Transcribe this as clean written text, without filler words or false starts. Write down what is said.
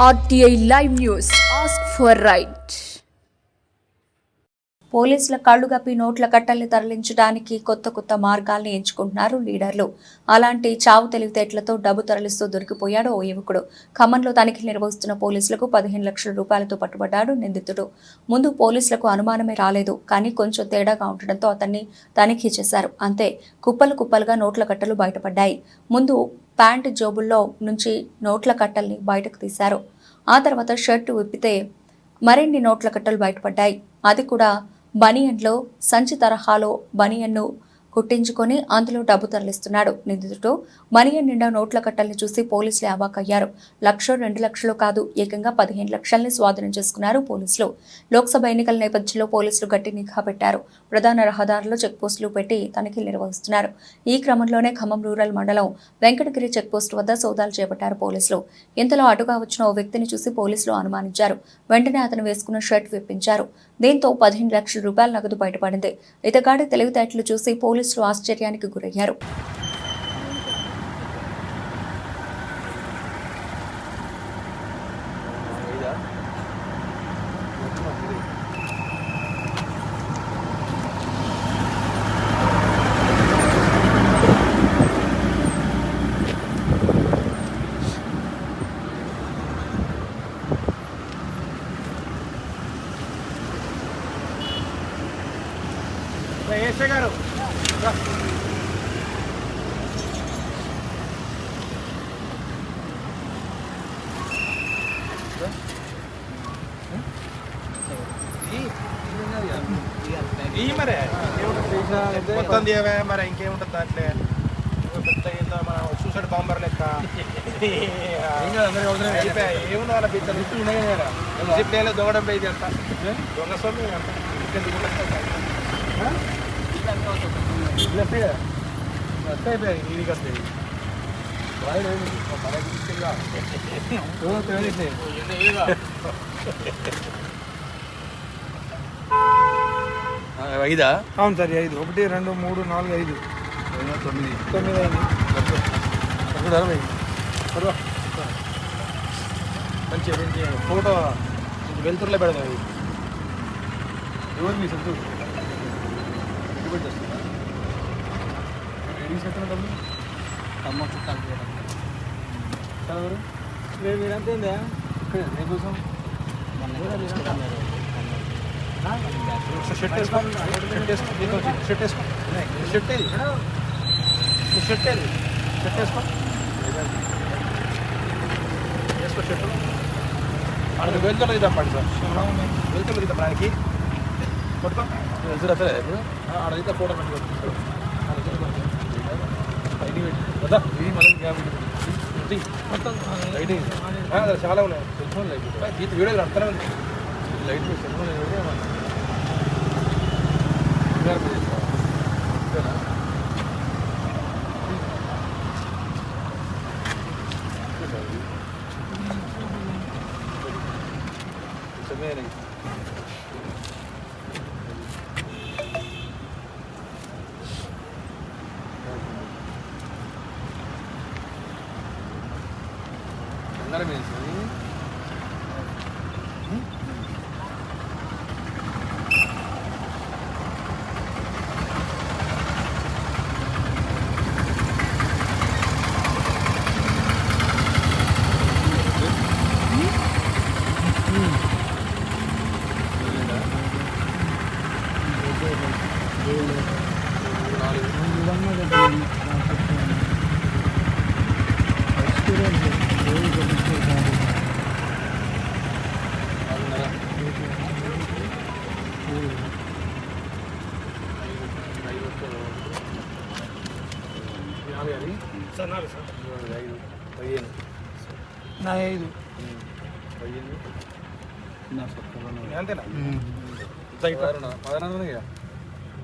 RTI Live News. Ask for right. పోలీసుల కళ్లుగప్పి నోట్ల కట్టల్ని తరలించడానికి కొత్త మార్గాల్ని ఎంచుకుంటున్నారు లీడర్లు. అలాంటి చావు తెలివితేటలతో డబ్బు తరలిస్తూ దొరికిపోయాడు ఓ యువకుడు. ఖమ్మంలో తనిఖీలు నిర్వహిస్తున్న పోలీసులకు 15 లక్షల రూపాయలతో పట్టుబడ్డాడు నిందితుడు. ముందు పోలీసులకు అనుమానమే రాలేదు, కానీ కొంచెం తేడాగా ఉండడంతో అతన్ని తనిఖీ చేశారు. అంతే, కుప్పలుగా నోట్ల కట్టలు బయటపడ్డాయి. ముందు ప్యాంటు జోబుల్లో నుంచి నోట్ల కట్టల్ని బయటకు తీశారు. ఆ తర్వాత షర్టు విప్పితే మరిన్ని నోట్ల కట్టలు బయటపడ్డాయి. అది కూడా బనియన్లో సంచి తరహాలో బనియన్ను కుట్టించుకొని అందులో డబ్బు తరలిస్తున్నాడు నిందితుడు. బనియన్ నిండా నోట్ల కట్టల్ని చూసి పోలీసులు అవాక్కయ్యారు. 1,2 లక్షలు కాదు, ఏకంగా 15 లక్షల్ని స్వాధీనం చేసుకున్నారు పోలీసులు. లోక్సభ ఎన్నికల నేపథ్యంలో పోలీసులు గట్టి నిఘా పెట్టారు. ప్రధాన రహదారుల్లో చెక్పోస్టులు పెట్టి తనిఖీలు నిర్వహిస్తున్నారు. ఈ క్రమంలోనే ఖమ్మం రూరల్ మండలం వెంకటగిరి చెక్పోస్టు వద్ద సోదాలు చేపట్టారు పోలీసులు. ఇంతలో అటుగా వచ్చిన ఓ వ్యక్తిని చూసి పోలీసులు అనుమానించారు. వెంటనే అతను వేసుకున్న షర్ట్ విప్పించారు. దీంతో 15 లక్షల రూపాయల నగదు బయటపడింది. ఇతగాడి తెలివితేటలు చూసి పోలీసులు ఆశ్చర్యానికి గురయ్యారు. గారు మరే మొత్తం తీయవే, మరి ఇంకేముంటుంది దాంట్లో పెద్ద మన సూసైడ్ బాంబర్ లెక్క ఏముంది వాళ్ళ పిల్లలు దొంగడం పోయింది అంత దొంగ సొమ్ము అంత అయిపోయాయి నీకు వస్తాయి. ఐదా? అవును సార్, 5 1 2 3 4 5 9 అయింది. మంచి ఫోటో వెళ్తుర్లో పెడదాం. ఎవరు మీ సొంత మీరంతా దేనికోసం షర్ట్ వేసుకో, షర్ట్ అక్కడ వెళ్తులో ఇద్దామండి సార్, వెళ్తులో ఇద్దానికి పట్టుకో ఇప్పుడు అడిగితే ఫోటో పెట్టుకో కదా. మొత్తం చాలా ఉన్నాయి సెల్ ఫోన్ లైట్ గీత వీడియో అర్థమే ఉంది. లైట్ సెల్ ఫోన్ సమయం నా 5 అంతేనా? 16